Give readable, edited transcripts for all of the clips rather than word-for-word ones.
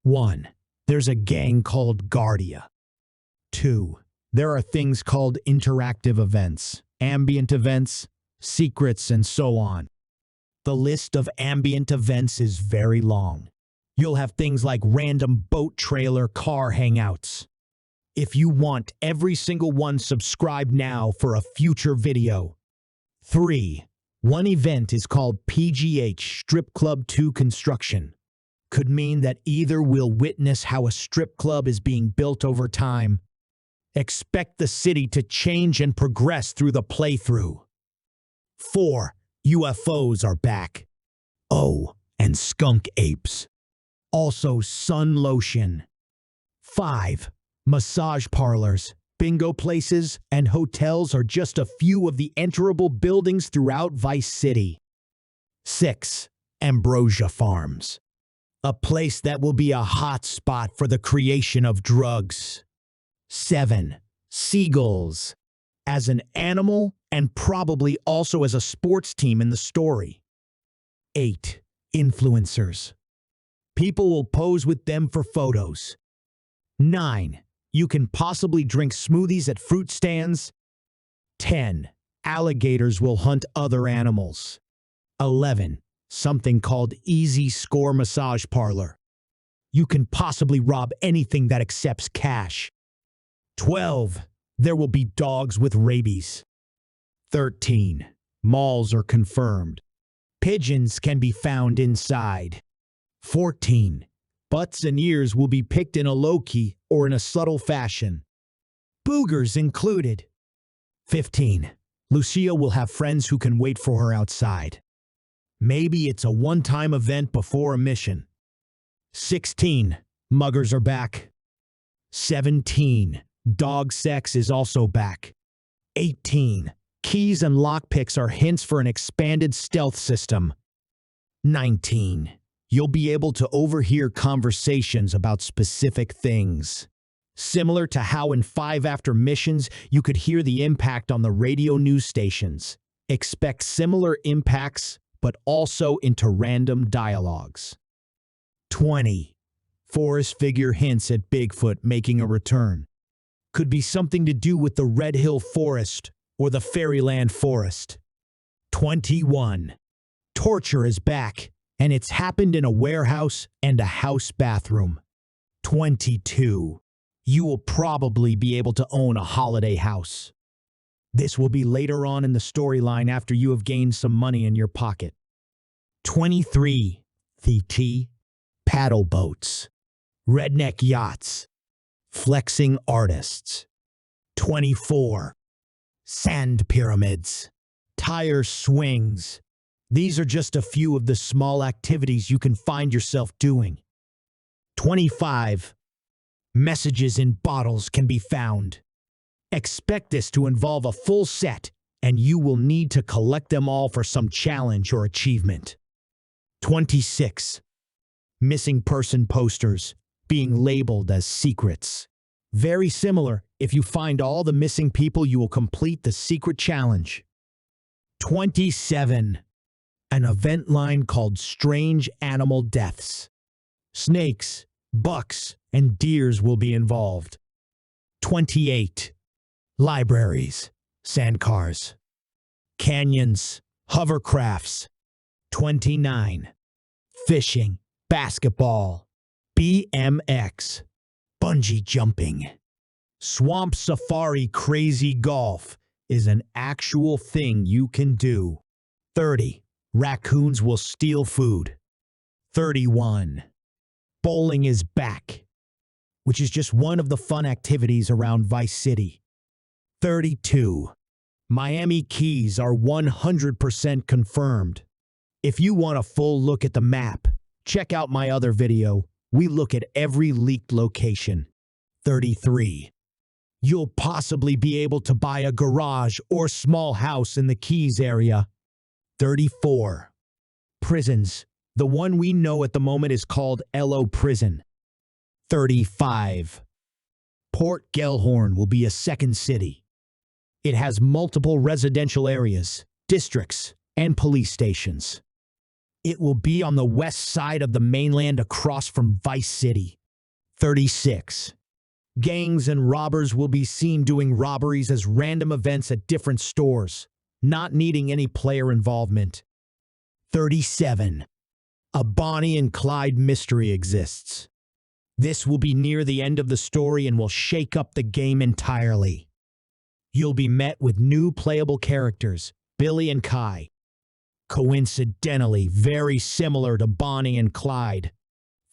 1. There's a gang called Guardia. 2. There are things called interactive events, ambient events, secrets, and so on. The list of ambient events is very long. You'll have things like random boat trailer car hangouts. If you want every single one, subscribe now for a future video. 3. One event is called PGH Strip Club 2 Construction. Could mean that either we'll witness how a strip club is being built over time. Expect the city to change and progress through the playthrough. 4. UFOs are back. Oh, and skunk apes. Also sun lotion. 5. Massage parlors, bingo places, and hotels are just a few of the enterable buildings throughout Vice City. 6. Ambrosia Farms. A place that will be a hot spot for the creation of drugs. 7. Seagulls. As an animal and probably also as a sports team in the story. 8. Influencers. People will pose with them for photos. 9. You can possibly drink smoothies at fruit stands. 10. Alligators will hunt other animals. 11. Something called Easy Score Massage Parlor. You can possibly rob anything that accepts cash. 12. There will be dogs with rabies. 13. Malls are confirmed. Pigeons can be found inside. 14. Butts and ears will be picked in a low-key or in a subtle fashion. Boogers included. 15. Lucia will have friends who can wait for her outside. Maybe it's a one-time event before a mission. 16. Muggers are back. 17. Dog sex is also back. 18. Keys and lockpicks are hints for an expanded stealth system. 19. You'll be able to overhear conversations about specific things. Similar to how in 5 After Missions you could hear the impact on the radio news stations. Expect similar impacts, but also into random dialogues. 20. Forest figure hints at Bigfoot making a return. Could be something to do with the Red Hill Forest or the Fairyland Forest. 21. Torture is back, and it's happened in a warehouse and a house bathroom. 22. You will probably be able to own a holiday house. This will be later on in the storyline after you have gained some money in your pocket. 23. TT. Paddle boats. Redneck yachts. Flexing artists. 24. Sand pyramids. Tire swings. These are just a few of the small activities you can find yourself doing. 25. Messages in bottles can be found. Expect this to involve a full set, and you will need to collect them all for some challenge or achievement. 26. Missing person posters, being labeled as secrets. Very similar, if you find all the missing people, you will complete the secret challenge. 27. An event line called Strange Animal Deaths. Snakes, bucks, and deers will be involved. 28. Libraries, sandcars, canyons, hovercrafts. 29. Fishing, basketball, BMX, bungee jumping. Swamp safari crazy golf is an actual thing you can do. 30. Raccoons will steal food. 31. Bowling is back, which is just one of the fun activities around Vice City. 32. Miami Keys are 100% confirmed. If you want a full look at the map, check out my other video. We look at every leaked location. 33. You'll possibly be able to buy a garage or small house in the Keys area. 34. Prisons. The one we know at the moment is called LO Prison. 35. Port Gellhorn will be a second city. It has multiple residential areas, districts, and police stations. It will be on the west side of the mainland across from Vice City. 36. Gangs and robbers will be seen doing robberies as random events at different stores, not needing any player involvement. 37. A Bonnie and Clyde mystery exists. This will be near the end of the story and will shake up the game entirely. You'll be met with new playable characters, Billy and Kai. Coincidentally, very similar to Bonnie and Clyde.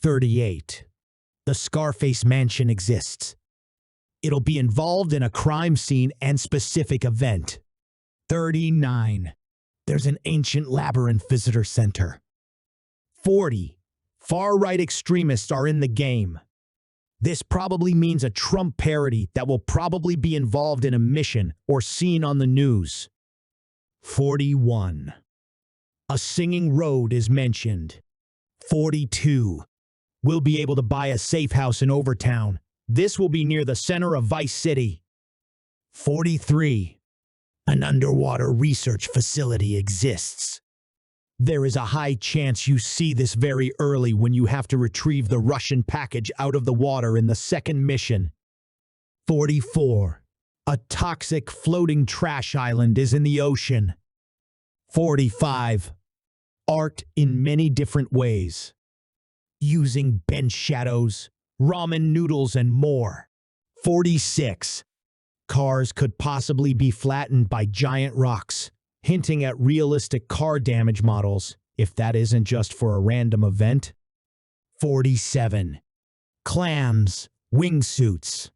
38. The Scarface Mansion exists. It'll be involved in a crime scene and specific event. 39. There's an ancient labyrinth visitor center. 40. Far-right extremists are in the game. This probably means a Trump parody that will probably be involved in a mission or seen on the news. 41. A singing road is mentioned. 42. We'll be able to buy a safe house in Overtown. This will be near the center of Vice City. 43. An underwater research facility exists. There is a high chance you see this very early when you have to retrieve the Russian package out of the water in the second mission. 44. A toxic floating trash island is in the ocean. 45. Art in many different ways, using bench shadows, ramen noodles, and more. 46. Cars could possibly be flattened by giant rocks, hinting at realistic car damage models, if that isn't just for a random event. 47. Clams, wingsuits.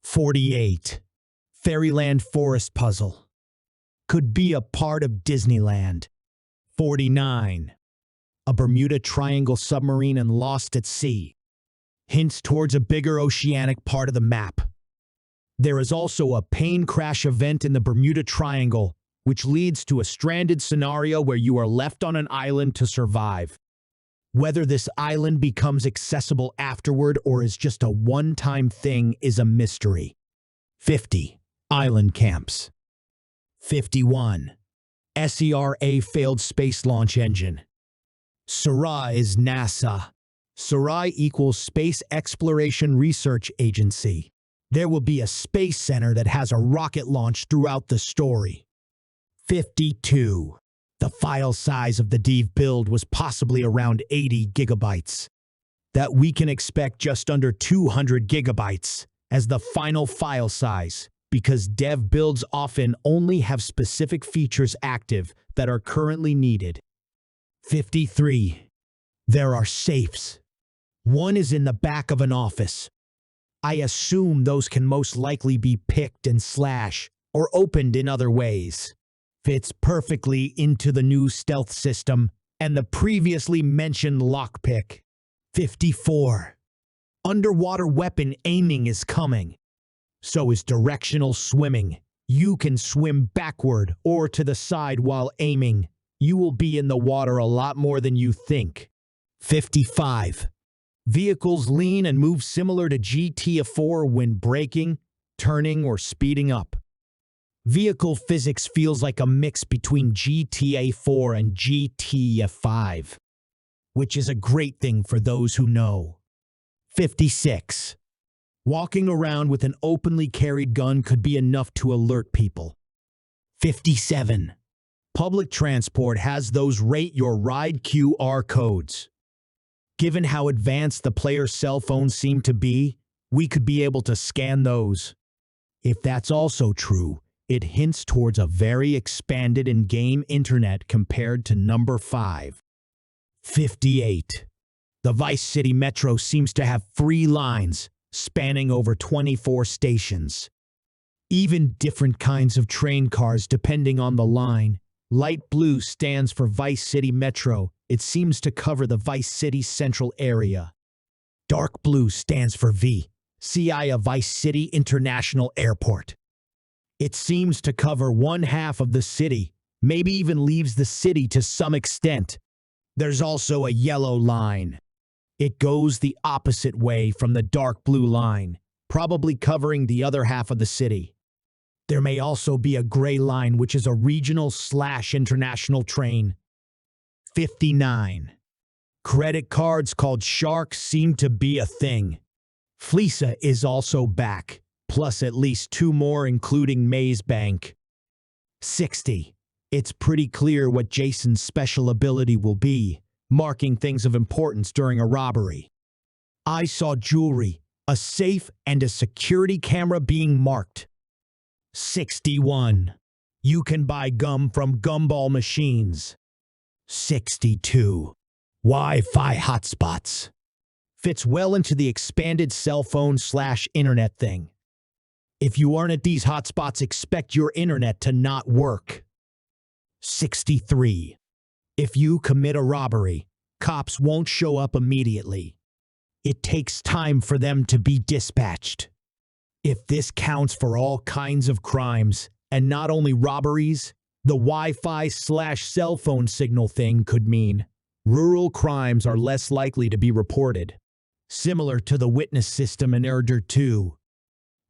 48. Fairyland Forest Puzzle. Could be a part of Disneyland. 49. A Bermuda Triangle submarine and Lost at Sea. Hints towards a bigger oceanic part of the map. There is also a plane crash event in the Bermuda Triangle, which leads to a stranded scenario where you are left on an island to survive. Whether this island becomes accessible afterward or is just a one-time thing is a mystery. 50. Island camps. 51. SERA failed space launch engine. SERA is NASA. SERA equals Space Exploration Research Agency. There will be a space center that has a rocket launch throughout the story. 52. The file size of the Dev build was possibly around 80 gigabytes. That we can expect just under 200 gigabytes as the final file size, because dev builds often only have specific features active that are currently needed. 53. There are safes. One is in the back of an office. I assume those can most likely be picked and slashed or opened in other ways. Fits perfectly into the new stealth system and the previously mentioned lockpick. 54. Underwater weapon aiming is coming. So is directional swimming. You can swim backward or to the side while aiming. You will be in the water a lot more than you think. 55. Vehicles lean and move similar to GTA 4 when braking, turning, or speeding up. Vehicle physics feels like a mix between GTA 4 and GTA 5, which is a great thing for those who know. 56. Walking around with an openly carried gun could be enough to alert people. 57. Public transport has those rate your ride QR codes. Given how advanced the player's cell phones seem to be, we could be able to scan those. If that's also true, it hints towards a very expanded in-game internet compared to number 5. 58. The Vice City Metro seems to have 3 lines, spanning over 24 stations. Even different kinds of train cars depending on the line. Light blue stands for Vice City Metro. It seems to cover the Vice City Central area. Dark blue stands for VCI, Vice City International Airport. It seems to cover one half of the city, maybe even leaves the city to some extent. There's also a yellow line. It goes the opposite way from the dark blue line, probably covering the other half of the city. There may also be a gray line, which is a regional/international train. 59. Credit cards called sharks seem to be a thing. Fleeca is also back, plus at least 2 more including Maze Bank. 60. It's pretty clear what Jason's special ability will be, marking things of importance during a robbery. I saw jewelry, a safe, and a security camera being marked. 61. You can buy gum from gumball machines. 62. Wi-Fi hotspots. Fits well into the expanded cell phone/internet thing. If you aren't at these hotspots, expect your internet to not work. 63. If you commit a robbery, cops won't show up immediately. It takes time for them to be dispatched. If this counts for all kinds of crimes, and not only robberies, the Wi-Fi/cell phone signal thing could mean rural crimes are less likely to be reported. Similar to the witness system in Order 2.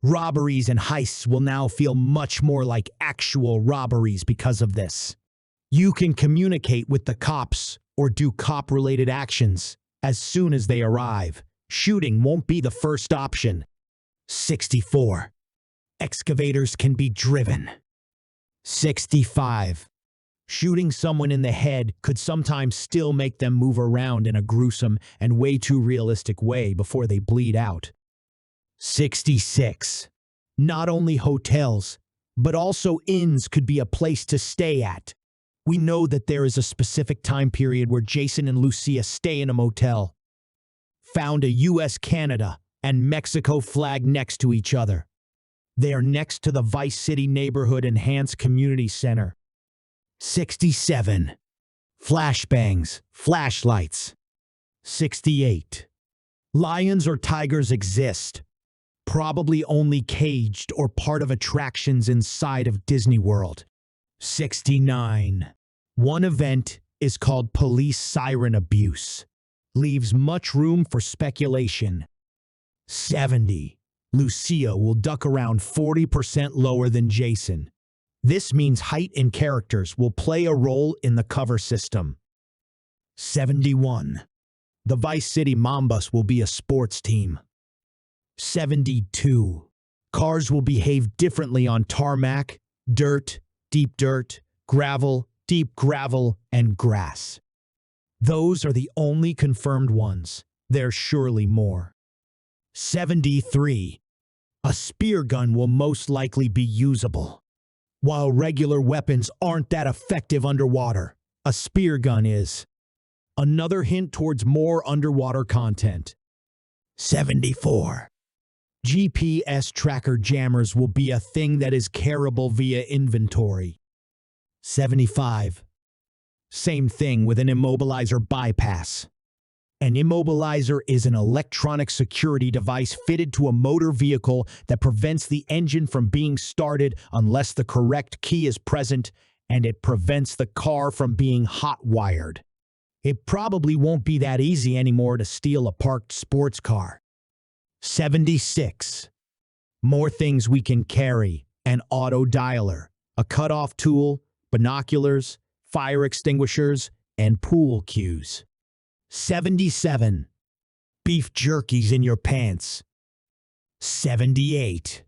Robberies and heists will now feel much more like actual robberies because of this. You can communicate with the cops or do cop-related actions as soon as they arrive. Shooting won't be the first option. 64. Excavators can be driven. 65. Shooting someone in the head could sometimes still make them move around in a gruesome and way too realistic way before they bleed out. 66. Not only hotels, but also inns could be a place to stay at. We know that there is a specific time period where Jason and Lucia stay in a motel. Found a US, Canada, and Mexico flag next to each other. They are next to the Vice City Neighborhood Enhanced Community Center. 67. Flashbangs, flashlights. 68. Lions or tigers exist. Probably only caged or part of attractions inside of Disney World. 69. One event is called police siren abuse. Leaves much room for speculation. 70. Lucia will duck around 40% lower than Jason. This means height and characters will play a role in the cover system. 71. The Vice City Mambas will be a sports team. 72. Cars will behave differently on tarmac, dirt, deep gravel, deep gravel, and grass. Those are the only confirmed ones. There's surely more. 73. A spear gun will most likely be usable. While regular weapons aren't that effective underwater, a spear gun is. Another hint towards more underwater content. 74. GPS tracker jammers will be a thing that is carryable via inventory. 75. Same thing with an immobilizer bypass. An immobilizer is an electronic security device fitted to a motor vehicle that prevents the engine from being started unless the correct key is present, and it prevents the car from being hot-wired. It probably won't be that easy anymore to steal a parked sports car. 76. More things we can carry: an auto dialer, a cutoff tool, binoculars, fire extinguishers, and pool cues. 77. Beef jerkies in your pants. 78.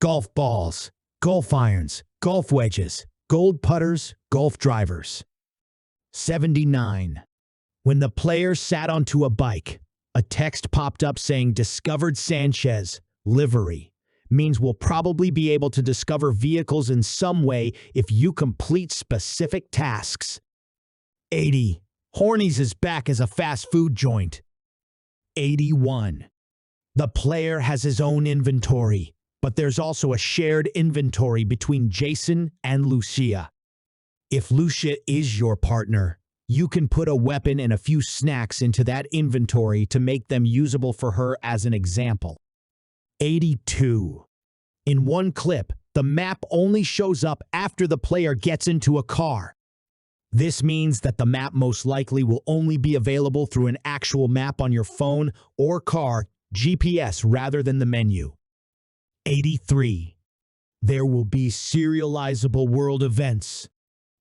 Golf balls, golf irons, golf wedges, gold putters, golf drivers. 79. When the player sat onto a bike, a text popped up saying "Discovered Sanchez, livery." Means we'll probably be able to discover vehicles in some way if you complete specific tasks. 80. Horny's is back as a fast food joint. 81. The player has his own inventory, but there's also a shared inventory between Jason and Lucia. If Lucia is your partner, you can put a weapon and a few snacks into that inventory to make them usable for her as an example. 82. In one clip, the map only shows up after the player gets into a car. This means that the map most likely will only be available through an actual map on your phone or car GPS rather than the menu. 83. There will be serializable world events.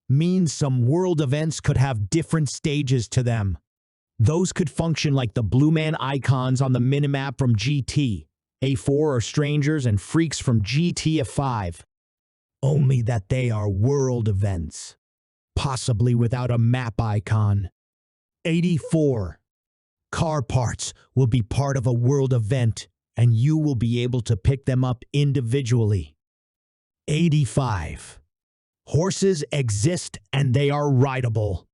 means some world events could have different stages to them. Those could function like the Blue Man icons on the minimap from GT, A4 are strangers and freaks from GTA 5. Only that they are world events, possibly without a map icon. 84. Car parts will be part of a world event, and you will be able to pick them up individually. 85. Horses exist and they are rideable.